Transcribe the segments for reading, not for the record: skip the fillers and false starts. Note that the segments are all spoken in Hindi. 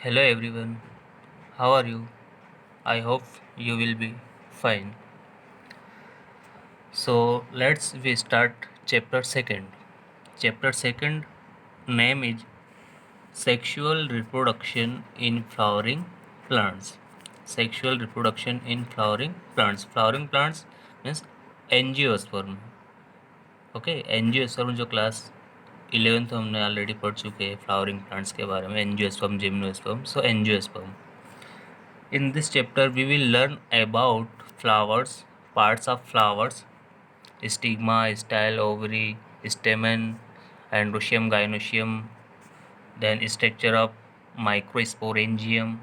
Hello everyone, how are you? I hope you will be fine. So let's we start chapter second. Chapter second name is sexual reproduction in flowering plants. Sexual reproduction in flowering plants. Flowering plants means angiosperm. Okay angiosperm जो क्लास 11th हमने ऑलरेडी पढ़ चुके हैं फ्लावरिंग प्लांट्स के बारे में angiosperm gymnosperm so angiosperm. In this chapter, we will learn about flowers, parts of flowers, stigma, style, ovary, stamen, androecium, gynoecium, then structure of microsporangium,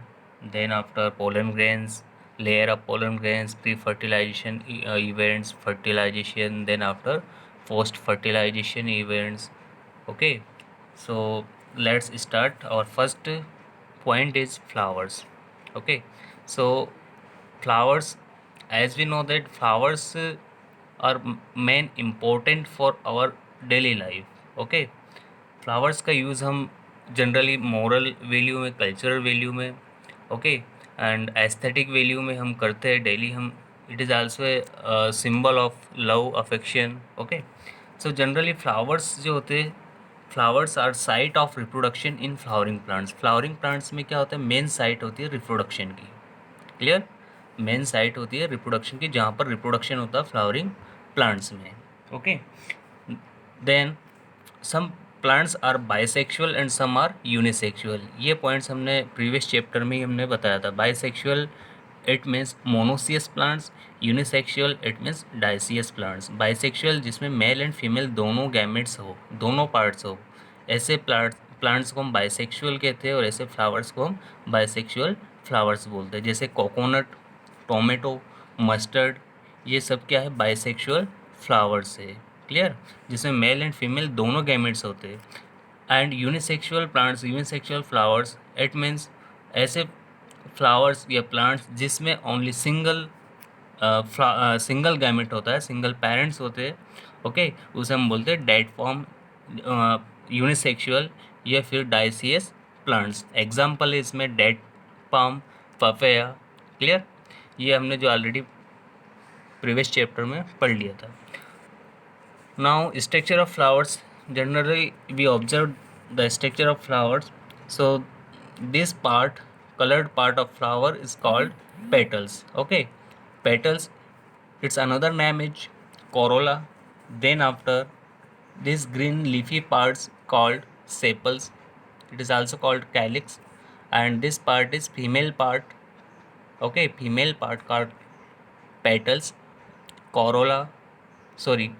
then after pollen grains, layer of pollen grains, pre-fertilization events, fertilization, then after post-fertilization events. Okay, so let's start. Our first point is flowers. Okay, so flowers, as we know that flowers are main important for our daily life. Okay, flowers का यूज़ हम जनरली मोरल वैल्यू में, कल्चरल वैल्यू में, ओके, एंड एस्थेटिक वैल्यू में हम करते हैं डेली. हम it is also a symbol of love affection. Okay, so generally flowers जो होते हैं, flowers are site of reproduction in flowering plants. Flowering plants में क्या होता है, मेन साइट होती है रिप्रोडक्शन की. क्लियर, मेन साइट होती है रिप्रोडक्शन की, जहाँ पर रिप्रोडक्शन होता है फ्लावरिंग प्लांट्स में. Okay, then some plants are bisexual and some are unisexual. ये पॉइंट्स हमने प्रीवियस चैप्टर में ही हमने बताया था. Bisexual it means monoecious plants, unisexual it means dioecious plants. Bisexual जिसमें मेल एंड फीमेल दोनों गैमेट्स हो, दोनों पार्ट्स हो, ऐसे प्लांट्स को हम बाइसेक्सुअल कहते हैं और ऐसे फ्लावर्स को हम बाइसेक्सुअल फ्लावर्स बोलते हैं. जैसे कोकोनट, टोमेटो, मस्टर्ड, ये सब क्या है, बाइसेक्सुअल फ्लावर्स है. क्लियर, जिसमें मेल एंड फीमेल दोनों गैमेट्स होते हैं. And unisexual plants, unisexual flowers it means ऐसे फ्लावर्स या प्लांट्स जिसमें ओनली सिंगल गैमेट होता है, सिंगल पेरेंट्स होते हैं. ओके, उसे हम बोलते हैं डेट फॉर्म यूनिसेक्सुअल या फिर डाइसियस प्लांट्स. एग्जाम्पल है इसमें डेट पाम, पपैया. क्लियर, ये हमने जो ऑलरेडी प्रीवियस चैप्टर में पढ़ लिया था. Now, structure of flowers. Generally, we observe the structure of flowers. So, this part, colored part of flower is called petals. Okay, petals. Its another name is corolla. Then after this green leafy parts called sepals. It is also called calyx. And this part is female part. Okay, female part called petals, corolla. Sorry,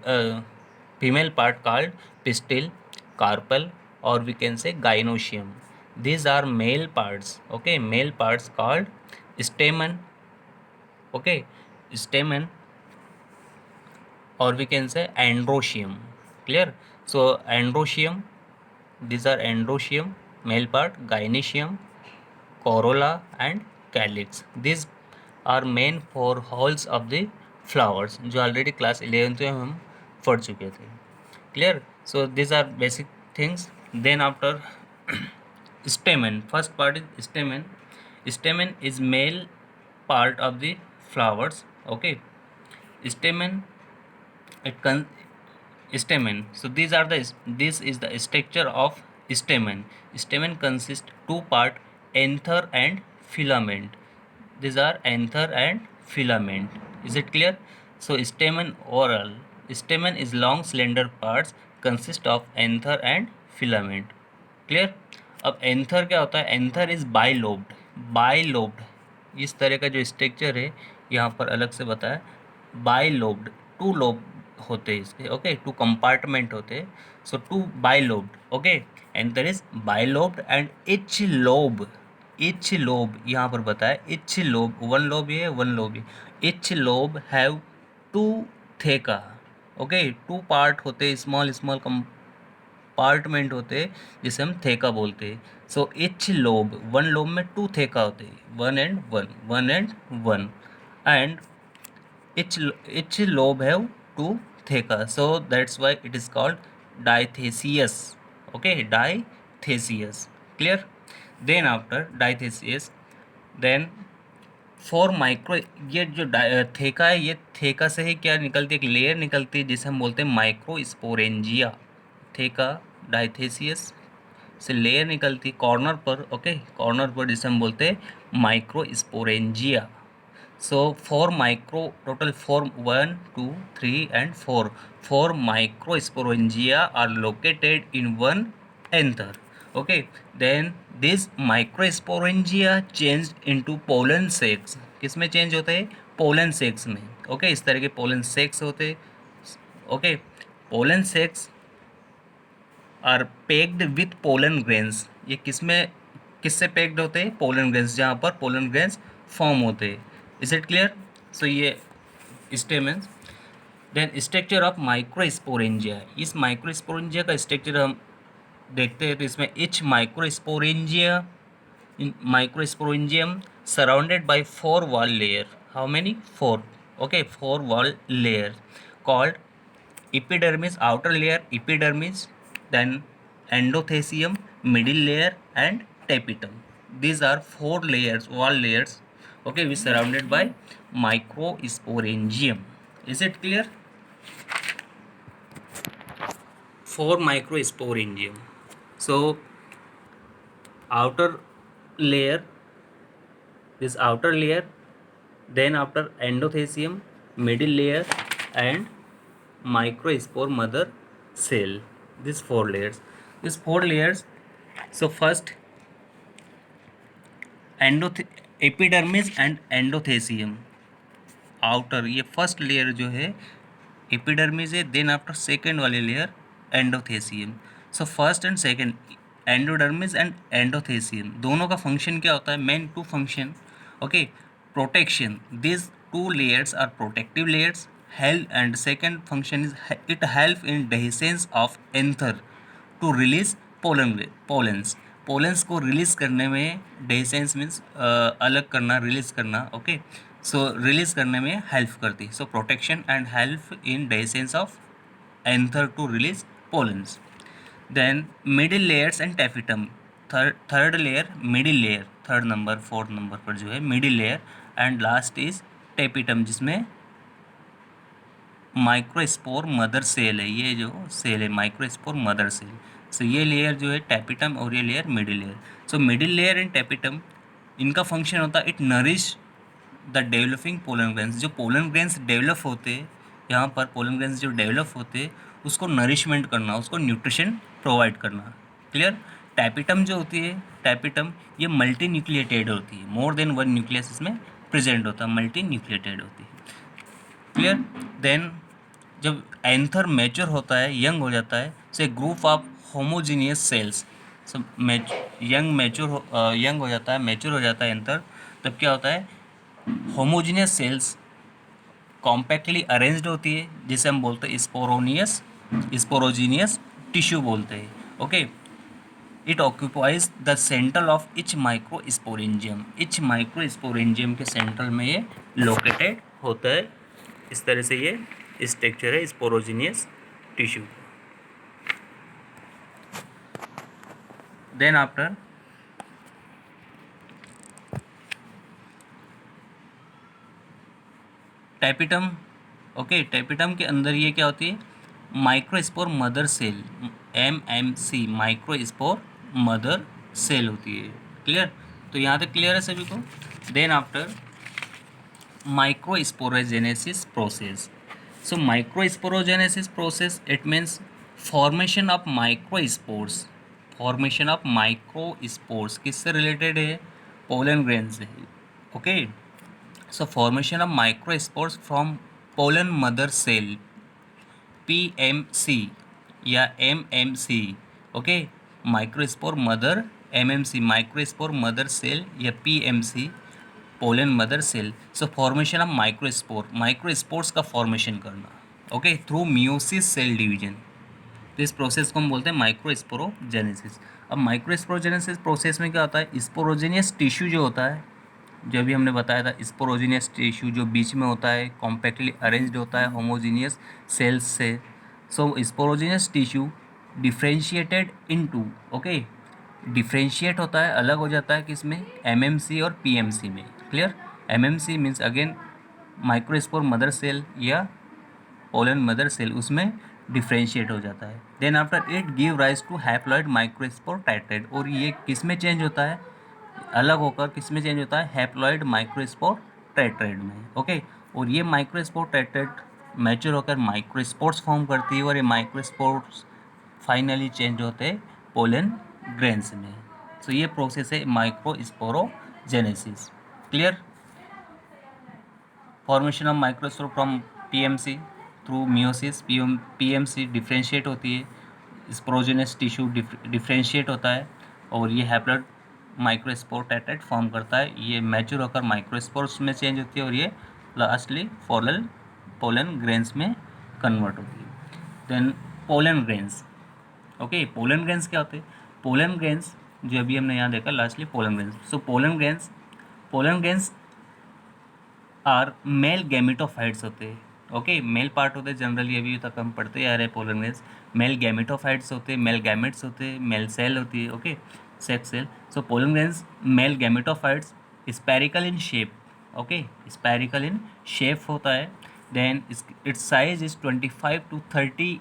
female part called pistil, carpel, or we can say gynoecium. These are male parts. Okay, male parts called stamen. Okay, stamen, or we can say androecium. Clear, so androecium, these are androecium, male part, gynoecium, corolla and calyx. These are main four halls of the flowers, जो ऑलरेडी क्लास 11th में हम पढ़ चुके थे. Clear, so these are basic things. Then after stamen, first part is stamen. Stamen is male part of the flowers. Okay, stamen, it can stamen. So these are the, this is the structure of stamen. Stamen consists two part, anther and filament. These are anther and filament. Is it clear? So stamen oral. Stamen is long slender parts consist of anther and filament. Clear. अब एंथर क्या होता है, एंथर इज बाइलोब्ड. बाइलोब्ड इस तरह का जो स्ट्रक्चर है यहाँ पर अलग से बताया. बाइलोब्ड, टू लोब होते हैं इसके. ओके, टू कंपार्टमेंट होते हैं. So two bilobed. Okay, anther is bilobed and each lobe यहाँ पर बताया. इच लोब, वन लोब ये, वन लोब ये. Each lobe have two theca. Okay, two part होते, स्मॉल स्मॉल कंपार्टमेंट होते जिसे हम थेका बोलते हैं. So each lobe, one lobe में टू थेका होते, one and one, one and one. And each lobe have two theca, so that's why it is called diathesius. Okay, diathesius. Clear. Then after डाइथेसियस, देन फॉर माइक्रो, ये जो थेका है, ये थेका से ही क्या निकलती है, एक लेयर निकलती है जिसे हम बोलते हैं माइक्रोस्पोरेंजिया। थेका डाइथेसियस से लेयर निकलती कॉर्नर पर, ओके, कॉर्नर पर, जिसे हम बोलते हैं microsporangia. So four micro, total four, 1, 2, 3 and 4. Four microsporangia are located in one anther. Okay, then this microsporangia changed into pollen sacs. किस में चेंज होते हैं? पोलन सेक्स में। ओके, इस तरह के पोलन सेक्स होते हैं। Okay, pollen sacs are packed with pollen grains. ये किससे पेक्ड होते हैं? पोलन ग्रेन्स, जहाँ पर पोलन ग्रेन्स फॉर्म होते हैं। Is it clear? सो ये stamens. Then structure of microsporangia, इस माइक्रोस्पोरेंजिया का स्ट्रक्चर हम देखते हैं तो इसमें each microsporangium surrounded by 4 wall layer. How many? 4. Okay, 4 wall layer called epidermis, outer layer epidermis, then endothecium, middle layer and tapetum. These are 4 layers, wall layers, okay, which surrounded by microsporangium. Is it clear? 4 microsporangium. So outer layer, this outer layer, then after endothecium, middle layer and microspore mother cell. These 4 layers. These 4 layers. So first epidermis and endothecium, outer, ये फर्स्ट लेयर जो है एपिडर्मिस है, देन आफ्टर सेकेंड वाली layer endothecium. So first and second endodermis and endothecium, दोनों का फंक्शन क्या होता है? Main 2 function, okay, protection, this 2 layers are protective layers, help, and second function is it help in dehiscence of anther to release pollens. Pollens को रिलीज करने में, डेसेंस मीन्स अलग करना, रिलीज करना, ओके, सो रिलीज करने में हेल्प करती। So protection and help in dehiscence of anther to release pollens. Then middle layers and tapetum, third layer middle layer, third number, fourth number पर जो है middle layer, and last is tapetum, जिसमें माइक्रोस्पोर मदर सेल है। ये जो सेल है माइक्रोस्पोर मदर सेल। सो ये लेयर जो है टैपिटम और ये layer middle layer. So middle layer and tapetum, इनका फंक्शन होता है it nourish the developing pollen grains. जो पोलन ग्रेन्स डेवलप होते, यहाँ पर पोलन ग्रेन्स जो डेवलप होते उसको नरिशमेंट करना, उसको न्यूट्रिशन प्रोवाइड करना। क्लियर? टैपिटम जो होती है, टैपिटम ये मल्टी न्यूक्लिएटेड होती है, मोर देन 1 न्यूक्लियस इसमें प्रेजेंट होता है, मल्टी न्यूक्लिएटेड होती है। क्लियर? देन जब एंथर मैच्योर होता है, यंग हो जाता है, से ग्रुप ऑफ होमोजीनियस सेल्स, सब यंग हो जाता है, मैच्योर हो जाता है एंथर, तब क्या होता है? होमोजीनियस सेल्स कॉम्पैक्टली अरेंज्ड होती है, जिसे हम बोलते हैं स्पोरोजीनियस टिश्यू बोलते हैं। Okay, it occupies the centre of each microsporangium. Etch microsporangium के सेंटर में ये लोकेटेड होता है। इस तरह से ये स्ट्रक्चर है sporogenous tissue. Then after tapetum, okay, tapetum के अंदर ये क्या होती है? Microspore mother cell, MMC, microspore mother cell होती है। क्लियर? तो यहाँ तक क्लियर है सभी को? Then after microsporogenesis process. So microsporogenesis process, it means formation of microspores. Formation of microspores किससे रिलेटेड है? पोलन ग्रेन से। Okay, so formation of microspores from pollen mother cell, PMC या MMC, okay, microspore mother, MMC microspore mother cell या PMC pollen mother cell. So formation of microspores का फॉर्मेशन करना, okay, through meiosis cell division. तो इस प्रोसेस को हम बोलते हैं माइक्रोस्पोरोजेनेसिस। अब माइक्रोस्पोरोजेनेसिस प्रोसेस में क्या होता है? स्पोरोजेनियस टिश्यू जो होता है, जो अभी हमने बताया था, स्पोरोजेनियस टिश्यू जो बीच में होता है, कॉम्पैक्टली अरेंज्ड होता है होमोजीनियस सेल्स से। So sporogenous tissue differentiated into, okay, differentiate होता है, अलग हो जाता है किसमें, एमएमसी और पीएमसी में। Clear. MMC means again microspore mother cell या पोलन मदर सेल, उसमें डिफ्रेंशिएट हो जाता है। Then after it give rise to haploid microspore tetrad, और ये किस में चेंज होता है, अलग होकर किस में चेंज होता है, हैप्लॉइड माइक्रोस्पोर टेट्राइड में। ओके, और ये माइक्रोस्पोर टेट्राइड मैच्योर होकर माइक्रोस्पोर्स फॉर्म करती है, और ये माइक्रोस्पोर्स फाइनली चेंज होते हैं पोलन ग्रेन्स में। सो ये प्रोसेस है microsporogenesis. Clear. Formation of microspore from PMC through meiosis, PMC differentiate होती है, स्पोरोजेनस टिश्यू डिफ्रेंशिएट होता है, और ये हैप्लॉइड माइक्रोस्पोर टेट्राइड फॉर्म करता है। ये मैच्योर होकर माइक्रोस्पोर्स में चेंज होती है, और ये लास्टली पोलन ग्रेन्स में कन्वर्ट होती है। Then pollen grains. Okay, pollen grains क्या होते हैं, पोलन ग्रेन्स जो अभी हमने यहाँ देखा lastly pollen grains. So pollen grains are male gametophytes होते हैं। ओके, मेल पार्ट होते हैं जनरली, अभी तक हम पढ़ते आ रहे हैं पोलन ग्रेन्स। मेल गैमेटोफाइट्स होते हैं, मेल गैमेट्स होते हैं, मेल सेल होती है। Okay, sex cell. So pollen grains male gametophytes, spherical in shape. Okay, spherical in shape होता है। Then its size is 25 to 30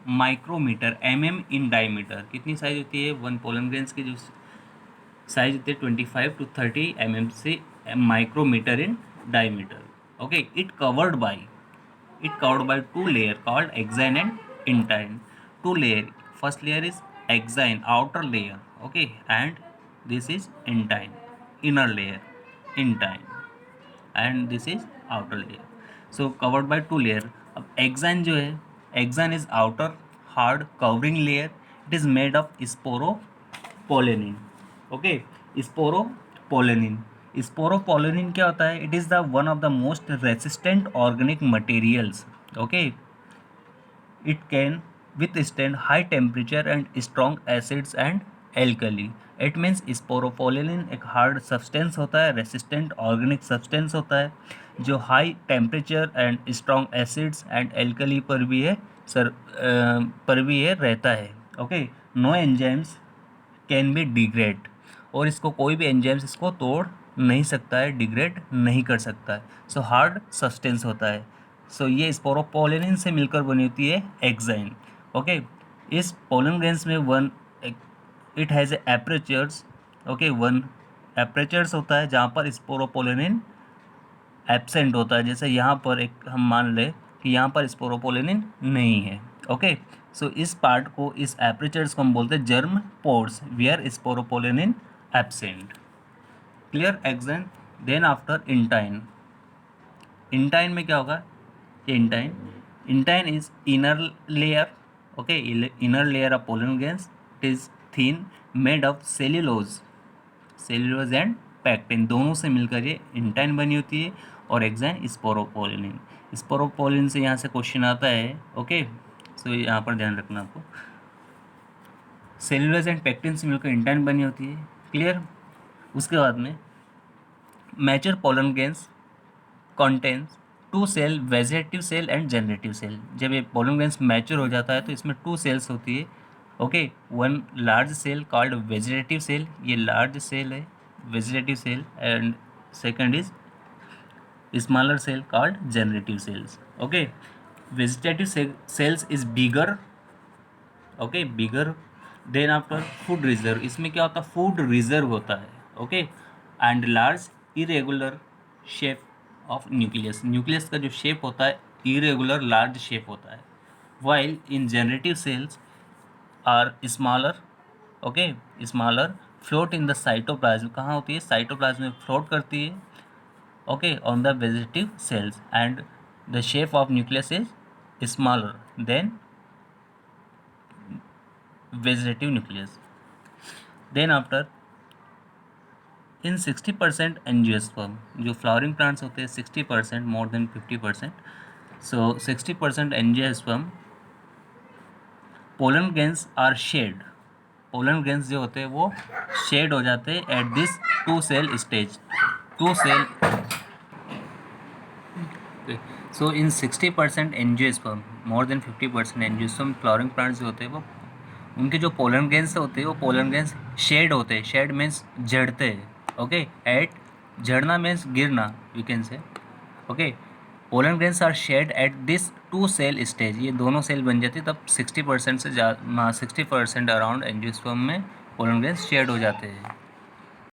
micrometre in diameter. कितनी साइज होती है वन पोलन ग्रेन्स की, जो साइज होती है 25 to 30 से micrometre in diameter. Okay, it covered by two layer called exine and intine. Two layer, first layer is exine, outer layer. Okay, and this is intine, inner layer, intine, and this is outer layer. So covered by two layer. अब exine जो है, exine is outer hard covering layer. It is made of sporopollenin. Okay, sporopollenin. Sporopollenin क्या होता है, it is the one of the most resistant organic materials. Okay, it can withstand high temperature and strong acids and alkali. It means sporopollenin एक हार्ड सब्सटेंस होता है, रेसिस्टेंट ऑर्गेनिक सब्सटेंस होता है, जो high temperature and strong acids and alkali पर भी है रहता है। Okay, no enzymes can be degrade, और इसको कोई भी एंजाइम्स इसको तोड़ नहीं सकता है, डिग्रेड नहीं कर सकता है। सो हार्ड सब्सटेंस होता है। सो ये स्पोरोपोलिन से मिलकर बनी होती है एक्साइन। ओके, इस पोलन ग्रेन्स में one it has a apertures. Okay, one apertures होता है जहाँ पर स्पोरोपोलिन एब्सेंट होता है। जैसे यहाँ पर एक हम मान लें कि यहाँ पर स्पोरोपोलिन नहीं है। ओके, सो इस पार्ट को, इस एपरेचर्स को हम बोलते हैं germ pores, where sporopollenin absent. Clear. Exine. Then after intine. Intine में क्या होगा, intine is inner layer. Okay, inner layer of pollen grains. It is thin, made of cellulose and pectin, दोनों से मिलकर ये इंटाइन बनी होती है। और एक्साइन स्पोरोपोलिन से यहाँ से क्वेश्चन आता है। ओके, सो यहाँ पर ध्यान रखना आपको, सेल्यूलोज एंड पैक्टिन से मिलकर इंटाइन बनी होती है। क्लियर। उसके बाद में mature pollen grains contains two cell, vegetative cell and generative cell. जब ये पोलन ग्रेन्स मैच्योर हो जाता है तो इसमें टू सेल्स होती है। Okay, one large cell called vegetative cell, ये लार्ज सेल है vegetative cell, and second is smaller cell called generative cells. Okay, vegetative cells is bigger. Okay, bigger. Then after food reserve, इसमें क्या होता है, फूड रिजर्व होता है। Okay, and large irregular shape of nucleus, nucleus का जो शेप होता है इरेगुलर लार्ज शेप होता है। While in generative cells are smaller. Okay, smaller, float in the cytoplasm, कहाँ होती है, साइटोप्लाज्म में फ्लोट करती है। Okay, on the vegetative cells, and the shape of nucleus is smaller than vegetative nucleus. Then after in 60% angiosperm, जो flowering plants होते हैं 60%, more than 50%, so 60% angiosperm pollen grains are shed. Pollen grains जो होते हैं वो शेड हो जाते हैं at this two cell stage, two cell. So in 60% angiosperm, more than 50% angiosperm flowering plants जो होते हैं वो उनके जो पोलन ग्रेन्स होते हैं वो पोलन ग्रेन्स शेड होते हैं, शेड मीन्स झड़ते हैं, ओके, एट झड़ना मीन्स गिरना you can say, okay. Pollen grains are shed at this two cell stage, ये दोनों सेल बन जाती है तब 60% से ज़्यादा 60% अराउंड एंजियोस्पर्म में पोलन ग्रेन्स शेड हो जाते हैं।